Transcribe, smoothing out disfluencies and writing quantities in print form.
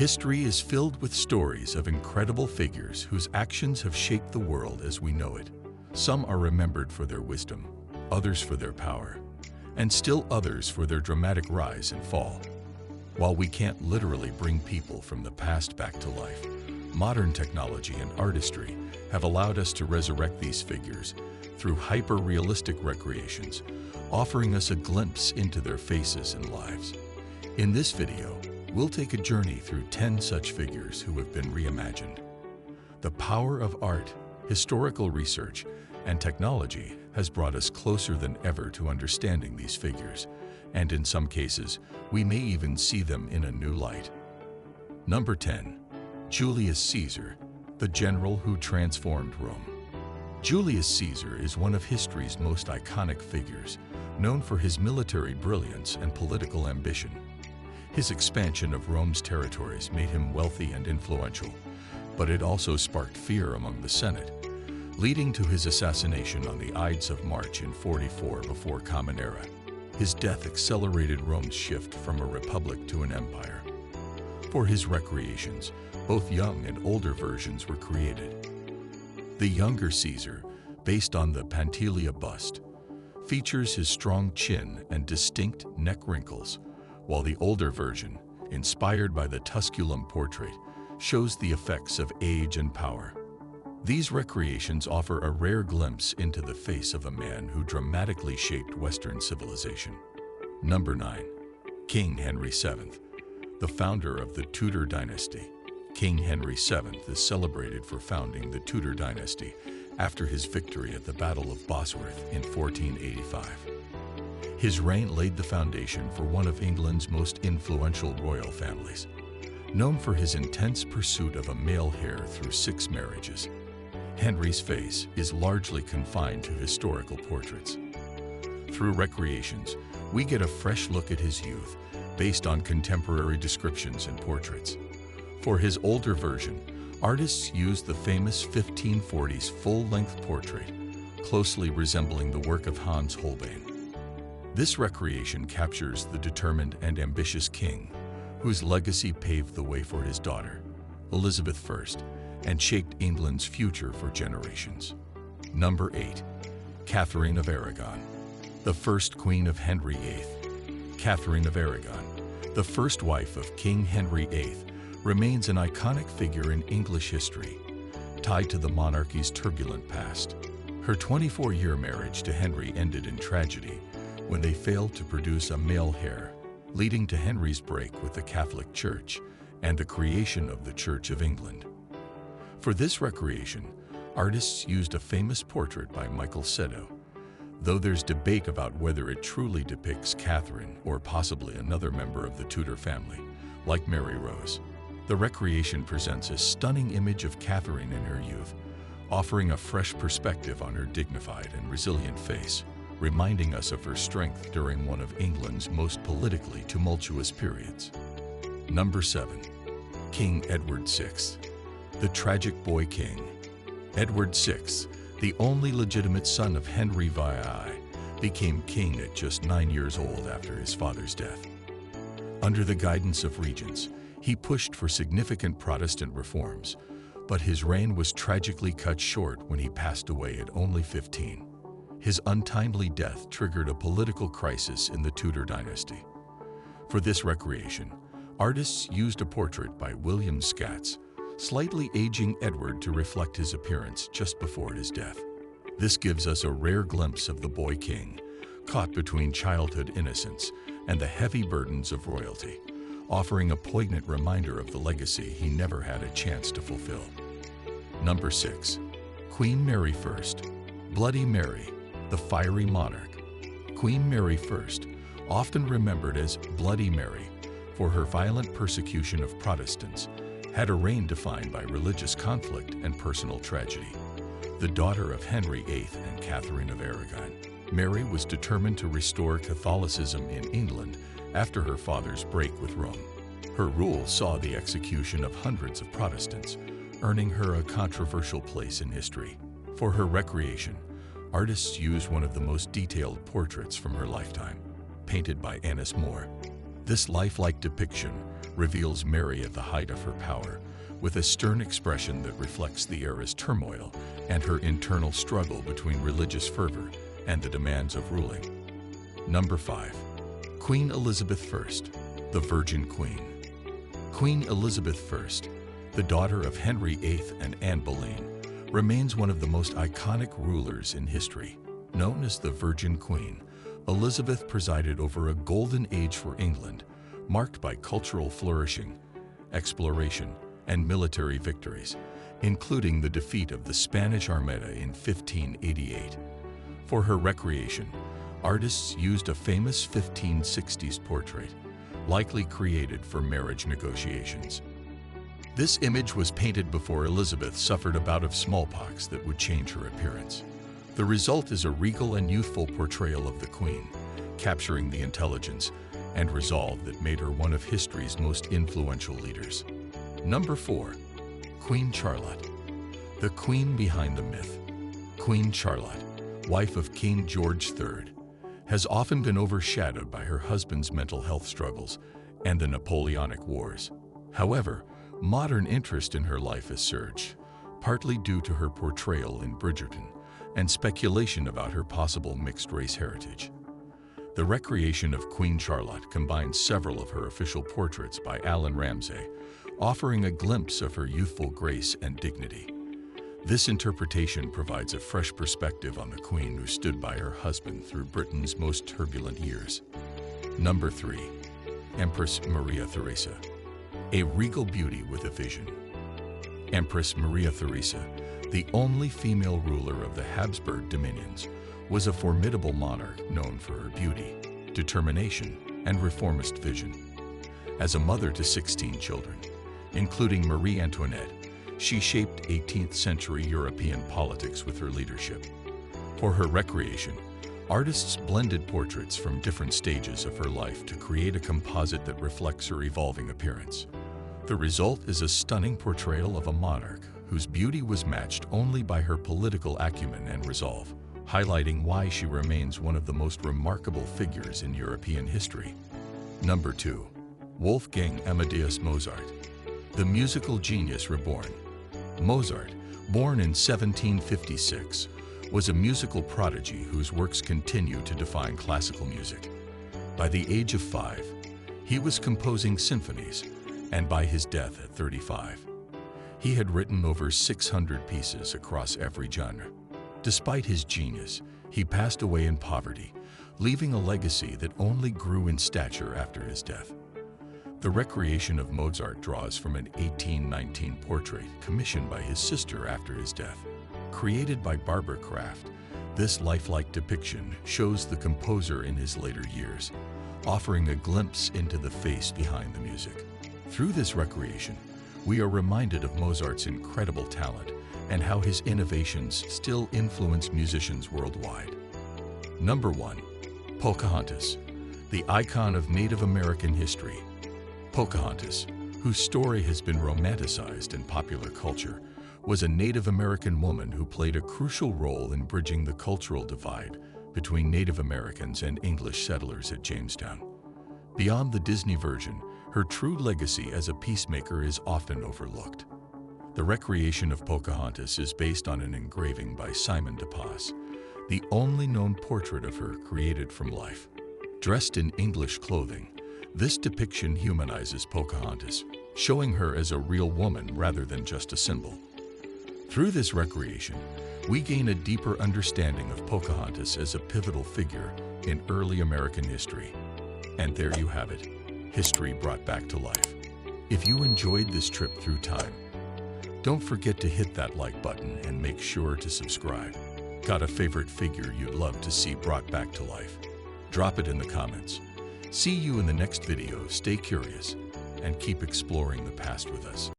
History is filled with stories of incredible figures whose actions have shaped the world as we know it. Some are remembered for their wisdom, others for their power, and still others for their dramatic rise and fall. While we can't literally bring people from the past back to life, modern technology and artistry have allowed us to resurrect these figures through hyper-realistic recreations, offering us a glimpse into their faces and lives. In this video, we'll take a journey through 10 such figures who have been reimagined. The power of art, historical research, and technology has brought us closer than ever to understanding these figures, and in some cases, we may even see them in a new light. Number 10. Julius Caesar, the general who transformed Rome. Julius Caesar is one of history's most iconic figures, known for his military brilliance and political ambition. His expansion of Rome's territories made him wealthy and influential, but it also sparked fear among the Senate, leading to his assassination on the Ides of March in 44 before Common Era. His death accelerated Rome's shift from a republic to an empire. For his recreations, both young and older versions were created. The younger Caesar, based on the Pantilia bust, features his strong chin and distinct neck wrinkles, while the older version, inspired by the Tusculum portrait, shows the effects of age and power. These recreations offer a rare glimpse into the face of a man who dramatically shaped Western civilization. Number 9. King Henry VII, the founder of the Tudor dynasty. King Henry VII is celebrated for founding the Tudor dynasty after his victory at the Battle of Bosworth in 1485. His reign laid the foundation for one of England's most influential royal families. Known for his intense pursuit of a male heir through 6 marriages, Henry's face is largely confined to historical portraits. Through recreations, we get a fresh look at his youth based on contemporary descriptions and portraits. For his older version, artists used the famous 1540s full-length portrait, closely resembling the work of Hans Holbein. This recreation captures the determined and ambitious king, whose legacy paved the way for his daughter, Elizabeth I, and shaped England's future for generations. Number 8. Catherine of Aragon, the first queen of Henry VIII. Catherine of Aragon, the first wife of King Henry VIII, remains an iconic figure in English history, tied to the monarchy's turbulent past. Her 24-year marriage to Henry ended in tragedy when they failed to produce a male heir, leading to Henry's break with the Catholic Church and the creation of the Church of England. For this recreation, artists used a famous portrait by Michael Seto, though there's debate about whether it truly depicts Catherine or possibly another member of the Tudor family, like Mary Rose. The recreation presents a stunning image of Catherine in her youth, offering a fresh perspective on her dignified and resilient face, reminding us of her strength during one of England's most politically tumultuous periods. Number 7. King Edward VI, the tragic boy king. Edward VI, the only legitimate son of Henry VII, became king at just 9 years old after his father's death. Under the guidance of regents, he pushed for significant Protestant reforms, but his reign was tragically cut short when he passed away at only 15. His untimely death triggered a political crisis in the Tudor dynasty. For this recreation, artists used a portrait by William Scatts, slightly aging Edward to reflect his appearance just before his death. This gives us a rare glimpse of the boy king, caught between childhood innocence and the heavy burdens of royalty, offering a poignant reminder of the legacy he never had a chance to fulfill. Number 6. Queen Mary I, Bloody Mary, the fiery monarch. Queen Mary I, often remembered as Bloody Mary for her violent persecution of Protestants, had a reign defined by religious conflict and personal tragedy. The daughter of Henry VIII and Catherine of Aragon, Mary was determined to restore Catholicism in England after her father's break with Rome. Her rule saw the execution of hundreds of Protestants, earning her a controversial place in history. For her recreation, artists used one of the most detailed portraits from her lifetime, painted by Annis Moore. This lifelike depiction reveals Mary at the height of her power, with a stern expression that reflects the era's turmoil and her internal struggle between religious fervor and the demands of ruling. Number 5. Queen Elizabeth I, the Virgin Queen. Queen Elizabeth I, the daughter of Henry VIII and Anne Boleyn, remains one of the most iconic rulers in history. Known as the Virgin Queen, Elizabeth presided over a golden age for England, marked by cultural flourishing, exploration, and military victories, including the defeat of the Spanish Armada in 1588. For her recreation, artists used a famous 1560s portrait, likely created for marriage negotiations. This image was painted before Elizabeth suffered a bout of smallpox that would change her appearance. The result is a regal and youthful portrayal of the Queen, capturing the intelligence and resolve that made her one of history's most influential leaders. Number 4. Queen Charlotte, the queen behind the myth. Queen Charlotte, wife of King George III, has often been overshadowed by her husband's mental health struggles and the Napoleonic Wars. However, modern interest in her life has surged, partly due to her portrayal in Bridgerton and speculation about her possible mixed-race heritage. The recreation of Queen Charlotte combines several of her official portraits by Alan Ramsay, offering a glimpse of her youthful grace and dignity. This interpretation provides a fresh perspective on the Queen who stood by her husband through Britain's most turbulent years. Number 3. Empress Maria Theresa, a regal beauty with a vision. Empress Maria Theresa, the only female ruler of the Habsburg dominions, was a formidable monarch known for her beauty, determination, and reformist vision. As a mother to 16 children, including Marie Antoinette, she shaped 18th century European politics with her leadership. For her recreation, artists blended portraits from different stages of her life to create a composite that reflects her evolving appearance. The result is a stunning portrayal of a monarch whose beauty was matched only by her political acumen and resolve, highlighting why she remains one of the most remarkable figures in European history. Number 2. Wolfgang Amadeus Mozart, the musical genius reborn. Mozart, born in 1756, was a musical prodigy whose works continue to define classical music. By the age of 5, he was composing symphonies, and by his death at 35, he had written over 600 pieces across every genre. Despite his genius, he passed away in poverty, leaving a legacy that only grew in stature after his death. The recreation of Mozart draws from an 1819 portrait commissioned by his sister after his death. Created by Barbara Kraft, this lifelike depiction shows the composer in his later years, offering a glimpse into the face behind the music. Through this recreation, we are reminded of Mozart's incredible talent and how his innovations still influence musicians worldwide. Number 1. Pocahontas, the icon of Native American history. Pocahontas, whose story has been romanticized in popular culture, was a Native American woman who played a crucial role in bridging the cultural divide between Native Americans and English settlers at Jamestown. Beyond the Disney version, her true legacy as a peacemaker is often overlooked. The recreation of Pocahontas is based on an engraving by Simon de Pas, the only known portrait of her created from life. Dressed in English clothing, this depiction humanizes Pocahontas, showing her as a real woman rather than just a symbol. Through this recreation, we gain a deeper understanding of Pocahontas as a pivotal figure in early American history. And there you have it, history brought back to life. If you enjoyed this trip through time, don't forget to hit that like button and make sure to subscribe. Got a favorite figure you'd love to see brought back to life? Drop it in the comments. See you in the next video. Stay curious and keep exploring the past with us.